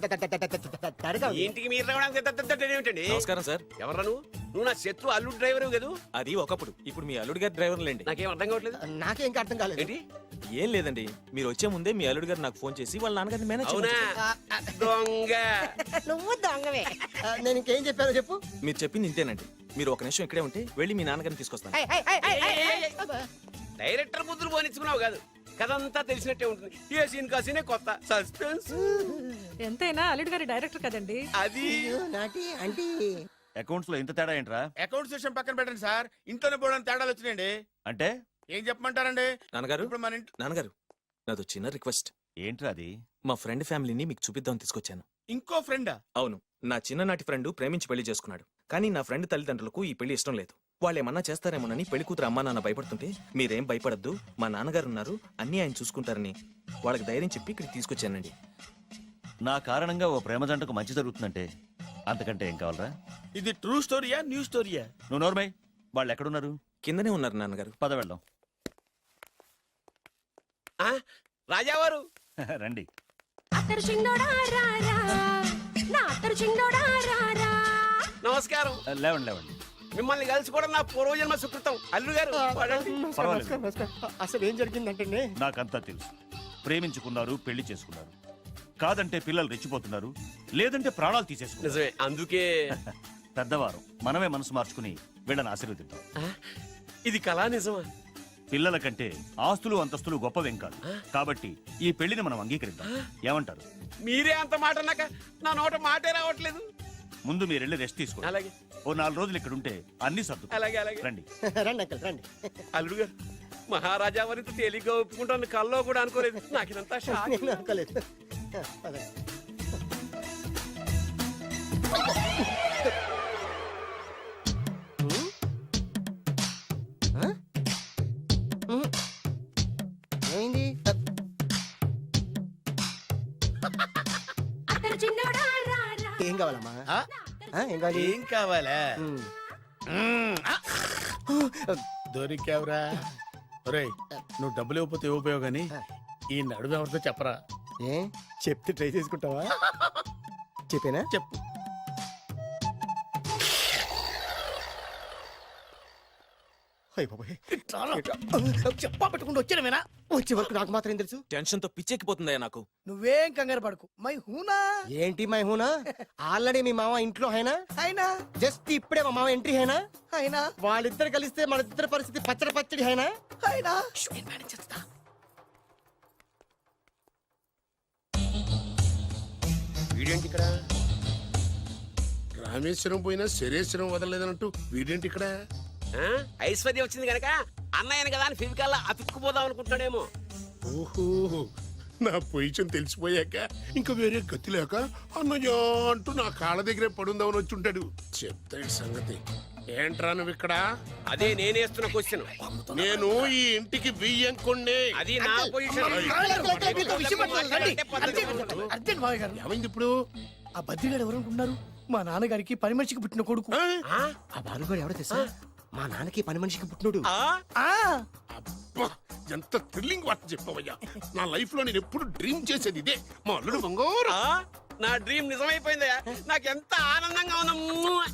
తడగా ఉంది. ఇంటికి మీరు రావడానికి ఏమిటండి? నమస్కారం సార్. ఎవరా నువ్వు? నా శత్రు అల్లుడు డ్రైవర్ కదా. అది ఒకప్పుడు. ఇప్పుడు మీ అల్లుడు గారి డ్రైవర్ లేండి. నాకేం అర్థం కావట్లేదు. నాకే ఇంకా అర్థం కాలేదు. ఏంటి? ఏం లేదండి, మీరు వచ్చే ముందే మీ అల్లుడు గారు నాకు ఫోన్ చేసి వాళ్ళ నాన్నగారిని మేనేజ్ అవునా? దొంగ. నువ్వు దొంగవే. నేను ఇంకేం చెప్పానో చెప్పు. మీరు చెప్పింది ఇంతేనండి. మీరు ఒక నిమిషం ఇక్కడే ఉంటే వెళ్ళి మీ నాన్నగారిని తీసుకొస్తాను. డైరెక్టర్ బుద్ధులు పోనిచ్చుకున్నావు కాదు. కథంతా తెలిసినట్టే ఉంటుంది. ఏ సీన్ కా సీనే కొత్త సస్పెన్స్. ఎంతైనా అల్లుడు గారి డైరెక్టర్ కదండి. అది నాటి అంటే అకౌంట్స్ లో ఇంత తేడా ఏంట్రా? అకౌంట్స్ విషయం పక్కన పెట్టండి సార్. ఇంట్లోనే పోవడానికి తేడాలు వచ్చినాయండి. అంటే ఏం చెప్పమంటారండి? నాన్నగారు, ఇప్పుడు మన ఇంట్లో నాన్నగారు, నాదో చిన్న రిక్వెస్ట్. ఏంట్రా అది? మా ఫ్రెండ్ ఫ్యామిలీని మీకు చూపిద్దాం తీసుకొచ్చాను. ఇంకో ఫ్రెండా? అవును, నా చిన్ననాటి ఫ్రెండ్ ప్రేమించి పెళ్లి చేసుకున్నాడు. కానీ నా ఫ్రెండ్ తల్లిదండ్రులకు ఈ పెళ్లి ఇష్టం లేదు. వాళ్ళేమన్నా చేస్తారేమోనని పెళ్లి కూతురు అమ్మా నాన్న భయపడుతుంటే మీరేం భయపడద్దు, మా నాన్నగారు ఉన్నారు, అన్నీ ఆయన చూసుకుంటారని వాళ్ళకి ధైర్యం చెప్పి ఇక్కడికి తీసుకొచ్చానండి. నా కారణంగా ఓ ప్రేమ జంటకు మంచి జరుగుతుందంటే అంతకంటే ఏం కావాలరా? ఇది ట్రూ స్టోరీయా న్యూ స్టోరీయా? నువ్వు నోర్మై, వాళ్ళు ఎక్కడున్నారు? కిందనే ఉన్నారు నాన్నగారు. పద వెళ్దాం. రాజావారు రండి. నమస్కారం. లేవండి లేవండి. మిమ్మల్ని కలుసుకోవడం నా పూర్వజన్మ సుకృతం. అల్లుడు గారు పడండి. పర్వాలేదు. అసలు ఏం జరిగిందంటే నాకంతా తెలుసు. ప్రేమించుకున్నారు, పెళ్లి చేసుకున్నారు. కాదంటే పిల్లలు రెచ్చిపోతున్నారు, లేదంటే ప్రాణాలు తీసేసుకున్నారు. నిజమే, అందుకే పెద్దవారు మనమే మనసు మార్చుకుని వీళ్ళని ఆశీర్వదిద్దాం. ఇది కళా నిజమా? పిల్లల కంటే ఆస్తులు అంతస్తులు గొప్పవేం కాదు. కాబట్టి ఈ పెళ్లిని మనం అంగీకరిద్దాం. ఏమంటారు? మీరే అంత మాట అన్నాక నా నోట మాటే రావట్లేదు. ముందు మీరు వెళ్ళి రెస్ట్ తీసుకోండి. అలాగే ఓ 4 రోజులు ఇక్కడ ఉంటే అన్ని సర్దు. అలాగే అలాగే. రండి. రండి అంకల్ రండి. అల్లుడు గారు, మహారాజా వారితో తేలిగ్గా ఒప్పుకుంటాను కల్లో కూడా అనుకోలేదు. నాకు ఇదంతా షాక్. నేను అనుకోలేదు. పదండి. ఏమైంది? ఏం కావాలమ్మా? ఏం కావాలి? ఏం కావాలా? ఉమ్. దొరికావురా. ఒరేయ్, నువ్వు డబ్బులు ఇవ్వకపోతే ఇవ్వపోయావు గానీ ఈ నడుము ఎవరితో చెప్పరా. ఏ చెప్తే ట్రై చేసుకుంటావా? చెప్పేనా? చెప్పు. చెప్పా పెట్టుకుంటూ వచ్చానమేనా? వచ్చే వరకు నాకు మాత్రం ఏం తెలుసు? టెన్షన్ తో పిచ్చెక్కిపోతుందయ్యా నాకు. నువ్వేం కంగారు పడకు. మై హూనా ఏంటి మై హూనా? ఆల్రెడీ మీ మామ ఇంట్లో హైనా? అయినా జస్ట్ ఇప్పుడే మా మామ ఎంట్రీ హైనా? అయినా వాళ్ళిద్దరు కలిస్తే మన ఇద్దరు పరిస్థితి పచ్చడి పచ్చడి హైనా? అయినా వీడేంటి ఇక్కడ? రామేశ్వరం పోయినా శరేశ్వరం వదలలేదన్నట్టు వీడేంటి ఇక్కడ? ఐశ్వర్య వచ్చింది కనుక అన్నయ్యను కదా అని ఫిజికల్లా అతుక్కుపోదాం అనుకుంటాడేమో. ఓహో, నా పొజిషన్ తెలిసిపోయాక ఇంకా వేరే గతి లేక అన్నయ్య అంటూ నా కాళ్ళ దగ్గరే పడుందామని వచ్చి ఉంటాడు. చెప్తాడు సంగతి. ఏంట్రా నువ్వు ఇక్కడ? అదే నేనేస్తున్న క్వశ్చన్. నేను ఈ ఇంటికి బియ్యం కొన్నే. అది నా పొజిషన్. అర్జెంట్ మావయ్య గారు. ఏమైంది ఇప్పుడు? ఆ బద్రిగాడు ఎవరు అనుకుంటున్నారు? మా నాన్నగారికి పని మనిషికి పుట్టిన కొడుకు. ఆ బాలుగాడు ఎవడో తెలుసా? మా నాన్నకి పని మనిషికి పుట్టినోడు. అబ్బా, ఎంత థ్రిల్లింగ్ వార్త చెప్పవయ్యా. నా లైఫ్ లో నేను ఎప్పుడు డ్రీమ్ చేసేది ఇదే. మా అల్లుడు బంగారు. నా డ్రీమ్ నిజమైపోయిందయ్యా. నాకు ఎంత ఆనందంగా ఉందమ్మా.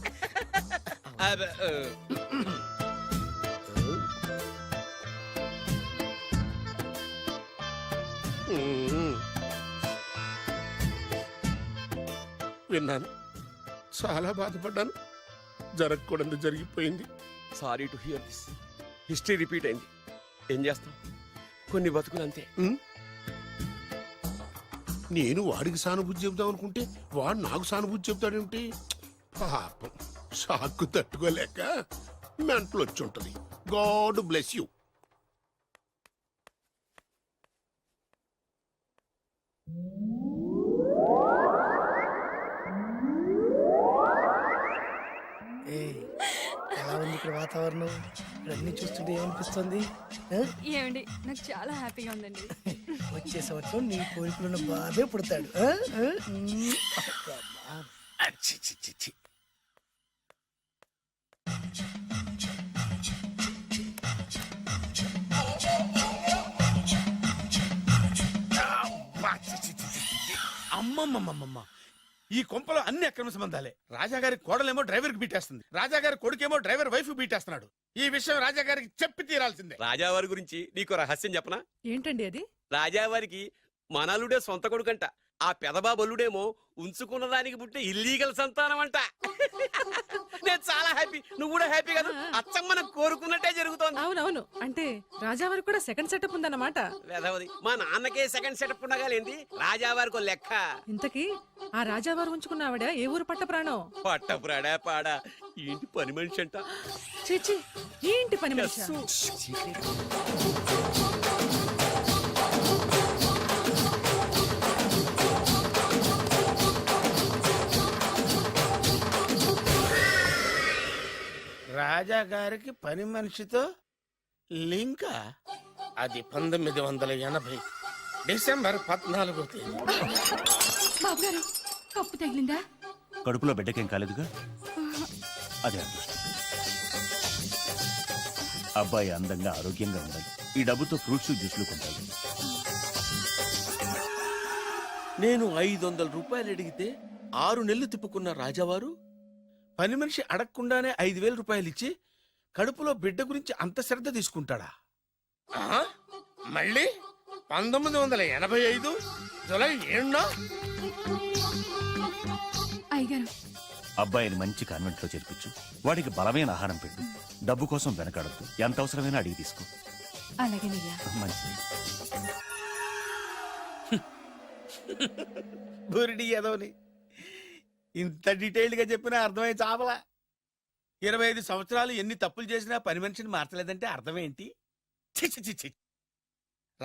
విన్నాను, చాలా బాధపడ్డాను. జరగకూడదు జరిగిపోయింది. Sorry to hear this. History repeat అయింది. ఏం చేస్తాం, కొన్ని బతుకులు అంతే. నేను వాడికి సానుభూతి చెబుదాం అనుకుంటే వాడు నాకు సానుభూతి చెబుతాడేమిటి? పాపం, షాక్కు తట్టుకోలేక మెంటలు వచ్చి ఉంటది. God bless you. ఎలా ఉంది ఇక్కడ వాతావరణం? ఇక్కడ అన్ని చూస్తుంటే ఏమనిపిస్తుంది? ఏమండి, నాకు చాలా హ్యాపీగా ఉందండి. వచ్చే సంవత్సరం నీ కోరికలున్న బాబే పుడతాడు. అమ్మమ్మమ్మమ్మ, ఈ కొంపలో అన్ని అక్రమ సంబంధాలే. రాజాగారి కోడలేమో డ్రైవర్ కి బీటేస్తుంది, రాజాగారి కొడుకేమో డ్రైవర్ వైఫ్ బీటేస్తున్నాడు. ఈ విషయం రాజాగారికి చెప్పి తీరాల్సిందే. రాజావారి గురించి నీకు రహస్యం చెప్పనా? ఏంటండి అది? రాజావారికి మనలుడే సొంత కొడుకంట. ఆ పెదబాబల్లుడేమో ఉంచుకున్న దానికి పుట్టిన ఇల్లీగల్ సంతానం అంట. నేను చాలా హ్యాపీ. నువ్వు కూడా హ్యాపీ కదా? అచ్చం మనం కోరుకున్నట్టే జరుగుతోంది. అవునవును. అంటే రాజావారికి కూడా సెకండ్ సెటప్ ఉందన్నమాట. వేదవది, మా నాన్నకే సెకండ్ సెటప్ ఉండగాలేంది, రాజావారికి లెక్క. ఇంతకీ ఆ రాజావారు ఉంచుకున్న ఆవిడ ఏ ఊరు పట్ట ప్రాణం? పట్టపురాడా పాడా ఏంటి పని మనిషి అంట. చీచి, ఏంటి పని మనిషి? రాజా గారికి పని మనిషితో లింకా అది 1980 డిసెంబర్ 14 తేదీ. బాబు గారు కప్పు తగిలిందా? కడుపులో బిడ్డకేం కాలేదుగా? అదే అదృష్టం. అబ్బాయి అందంగా ఆరోగ్యంగా ఉండాలి. ఈ డబ్బుతో ఫ్రూట్స్ జ్యూస్లు కొంటాడు. నేను 500 రూపాయలు అడిగితే 6 నెలలు తిప్పుకున్న రాజావారు పని మనిషి అడగకుండానే 5,000 రూపాయలు ఇచ్చి కడుపులో బిడ్డ గురించి అంత శ్రద్ధ తీసుకుంటాడా? మళ్ళీ 1985 జూలై 7 అయ్యగారు అబ్బాయిని మంచి కాన్వెంట్ లో చేర్పించు. వాడికి బలమైన ఆహారం పెట్టు. డబ్బు కోసం వెనకాడద్దు. ఎంత అవసరమైనా అడిగి తీసుకో. అలాగేనయ్యా. మంచిది. బురిడి ఎదవని ఇంత డీటెయిల్డ్ గా చెప్పినా అర్థమై చాపలా. 25 సంవత్సరాలు ఎన్ని తప్పులు చేసినా పని మనిషిని మార్చలేదంటే అర్థమేంటి? ఛీ, ఛీ, ఛీ, ఛీ.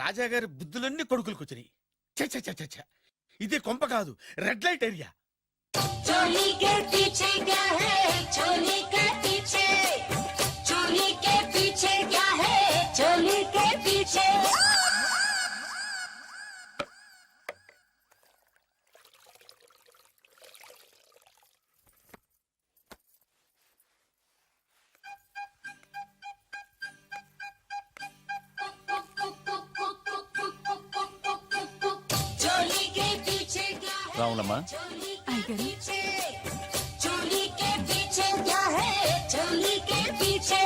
రాజాగారి బుద్ధులన్నీ కొడుకులకు వచ్చినాయి. ఛ, ఛ, ఛ, ఛ, ఛ. ఇది కొంప కాదు, రెడ్ లైట్ ఏరియా. चोली के पीछे क्या है? चोली के पीछे, चोली के पीछे क्या है? चोली के पीछे. चोली के पीछे क्या है? రావులమ్మా, అయ్యగారు चोली के पीछे क्या है? चोली के पीछे,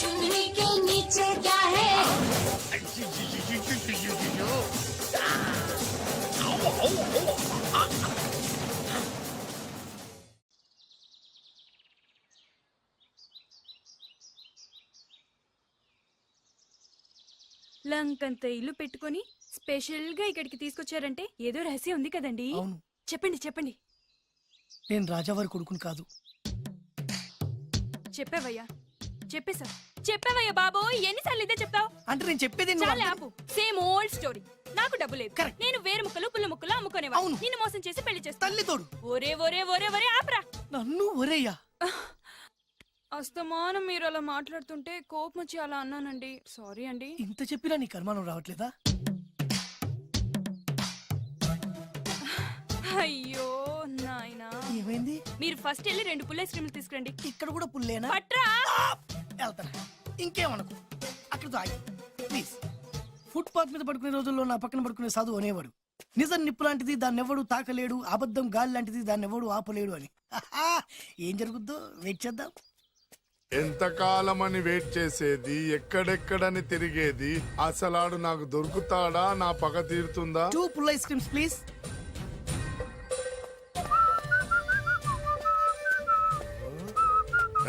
चोली के नीचे क्या है? లంకంత ఇల్లు పెట్టుకొని స్పెషల్ గా ఇక్కడికి తీసుకొచ్చారంటే ఏదో రహస్యం ఉంది కదండి. అవును, చెప్పండి చెప్పండి. నేను రాజావారి కొడుకుని కాదు. చెప్పావయ్యా, చెప్పేశా. చెప్పావయ్యా బాబు, ఎన్నిసార్లు ఇదే చెప్తావు? అంటే నేను చెప్పేది నువ్వు చాలా ఆపు. Same old story. నాకు డబ్బు లేదు. Correct. నేను వేరు ముక్కలు పుల్ల ముక్కలు అమ్ముకునేవా. అవును. నిన్ను మోసం చేసి పెళ్లి చేస్తా. తల్లి తోడు. ఒరే ఒరే ఒరే ఒరే ఆపరా. నన్ను ఒరేయ్యా. అస్తమానం మీరు అలా మాట్లాడుతుంటే కోపం వచ్చి అలా అన్నానండి. సారీ అండి. ఇంత చెప్పినా నీకు అనుమానం రావట్లేదా? అయ్యో నాయనా, ఏమైంది? మీరు ఫస్ట్ వెళ్ళి 2 పుల్ల ఐస్ క్రీమ్లు తీసుకురండి. ఇక్కడ కూడా పుల్లేనా? పట్రా. వెళ్తాను. ఇంకేమనుకో, అక్కడ ఆగి ప్లీజ్. ఫుట్పాత్ మీద పడుకునే రోజుల్లో నా పక్కన పడుకునే సాధువు అనేవాడు, నిజం నిప్పు లాంటిది దాన్ని ఎవడు తాకలేడు, అబద్ధం గాలి లాంటిది దాన్ని ఎవడు ఆపలేడు అని. ఏం జరుగుద్దో వెయిట్ చేద్దాం. ఎంతకాలం అని వెయిట్ చేసేది, ఎక్కడెక్కడని తిరిగేది, అసలాడు నాకు దొరుకుతాడా, నా పగ తీరుతుందా? 2 పుల్ల ఐస్ క్రీమ్స్ ప్లీజ్.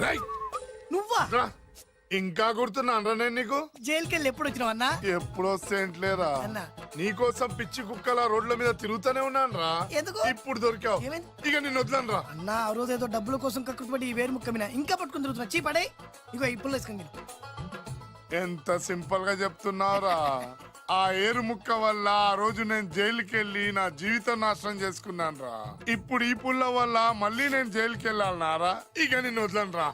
రైట్ నువ్వా? రా. ఇంకా గుర్తున్నాను రా నేను నీకు. జైలుకి వెళ్ళి ఎప్పుడు వచ్చినావన్నా? ఎప్పుడు వస్తేంట్లేరా, అన్నా. నీకోసం పిచ్చి కుక్కల రోడ్ల మీద తిరుగుతూనే ఉన్నాను రా. ఎందుకు? ఇప్పుడు దొరికావు. ఏమైంది? ఇక నిన్ను వదలను రా. అన్నా, ఆ రోజు ఏదో డబ్బుల కోసం కక్కుపడి ఈ వేరు ముక్క మీద ఇంకా పట్టుకుని తిరుగుతున్నా. చీ పడే. ఇగో ఈ పుల్ల ఐస్ క్రీమ్. ఎంత సింపుల్ గా చెప్తున్నావురా. ఆ ఏరు ముక్క వల్ల ఆ రోజు నేను జైలుకి వెళ్ళి నా జీవితం నాశనం చేసుకున్నాను రా. ఇప్పుడు ఈ పుల్ల వల్ల మళ్ళీ నేను జైలుకి వెళ్ళాలన్నారా? ఇక నిన్ను వదలను రా.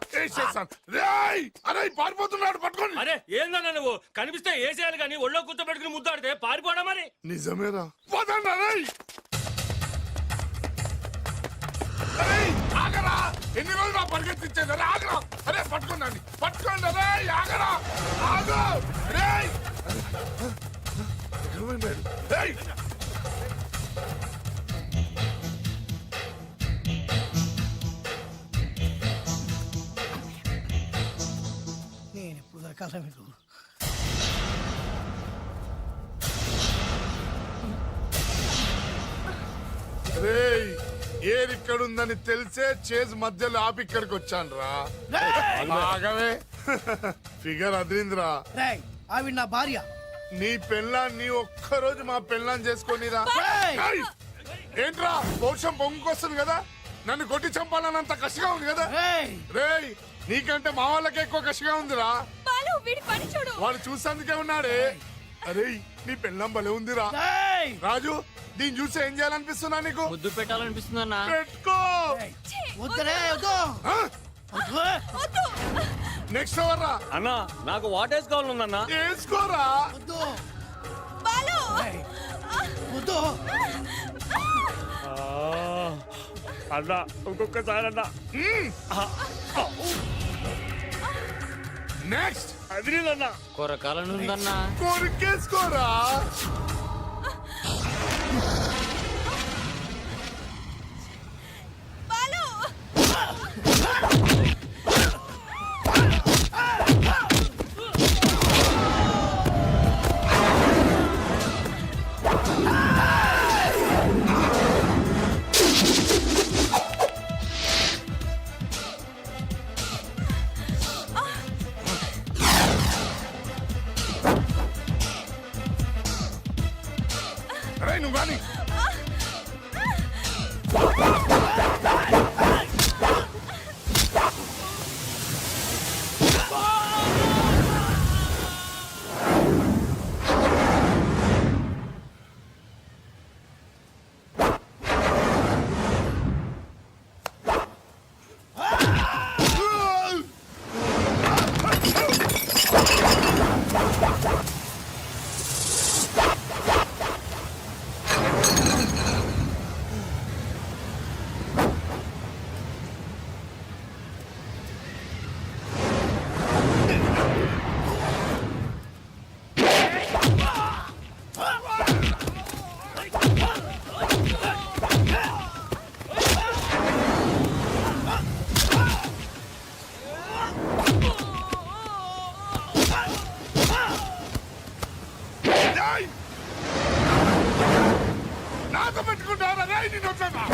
అరే పారిపోతున్నాడు, పట్టుకోండి. అరే ఏందన్నా నువ్వు కనిపిస్తే ఏసేయాలి కానీ ఒళ్ళో కూర్చోబెట్టుకుని ముద్దాడితే పారిపోవడం మరి. నిజమేరా, పోదండి. అరే ఆగరా, ఎన్ని రోజులు నా పరిగెత్తించేది? అరే ఆగరా, అరే పట్టుకోండి, పట్టుకోండి. అరే ఆగరా, ఆగు. రేయ్ నేను ఎప్పుడు దొరకాల మీకు? రేయ్, ఏరిక్కడుందని తెలిసే చేజ్ మధ్యలో ఆపి ఇక్కడికి వచ్చాను రా. ఆగవే, ఫిగర్ అదిరిందిరా. రేయ్, ఆవిడ నా భార్య. నీ పెళ్ళాన్ని ఒక్కరోజు మా పెళ్ళాన్ని చేసుకొనిరా. ఏయ్! ఏంట్రా పౌరుషం పొంగుకొస్తుంది కదా, నన్ను కొట్టి చంపాలన్నంత కసిగా ఉంది కదా. రేయ్, నీకంటే మా వాళ్ళకి ఎక్కువ కసిగా ఉందిరా. బాలు, వీడి పని చూడు. వాడు చూసేందుకే ఉన్నాడే. అరే నీ పెళ్ళం భలే ఉందిరా. రాజు, దీన్ని చూసి ఏం చేయాలనిపిస్తున్నా నీకు? ముద్దు పెట్టాలనిపిస్తుందన్నా. పెట్టుకో. వద్దురే, వద్దు. ఆ? వద్దు. వద్దు. నెక్స్ట్ ఎవర్రా? అన్నా నాకు వాటేస్ కావాలన్నా. వేసుకోరా. అన్నా ఇంకొకసారి అన్నా. నెక్స్ట్ అదిరిందన్నా. కొరకాలనుందన్నా. కొరికేసుకోరా. అరే నువ్వు కానీ నాతో పెట్టుకుంటారా? రే నేను వచ్చానా?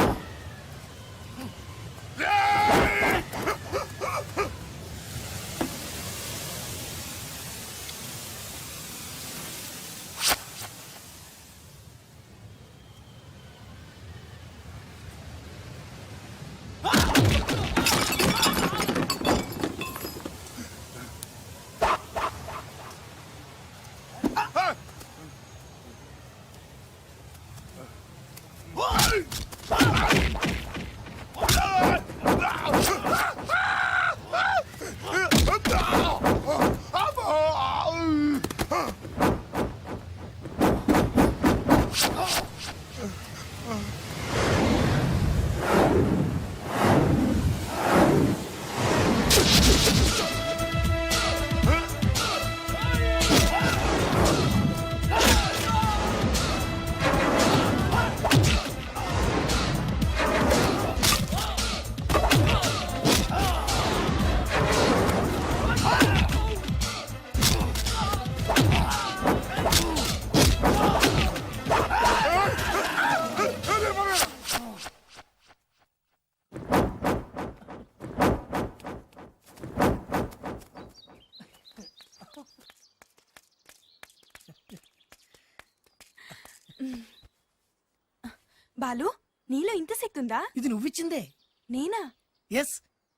బాలు నీలో ఇంత శక్తి ఉందా? ఇది నువ్విచ్చిందే. నేనా? ఎస్,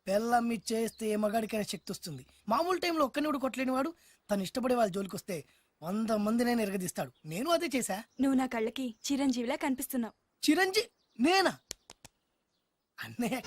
పెళ్ళమ్మి చేస్తే ఏ మగాడికైనా శక్తి వస్తుంది. మామూలు టైంలో ఒక్కనివాడు కొట్టలేని వాడు తను ఇష్టపడే వాళ్ళ జోలికి వస్తే 100 మందినైనా ఎరగదీస్తాడు. నేను అదే చేశా. నువ్వు నా కళ్ళకి చిరంజీవిలా కనిపిస్తున్నావు. చిరంజీవి నేనా? అన్నయ్య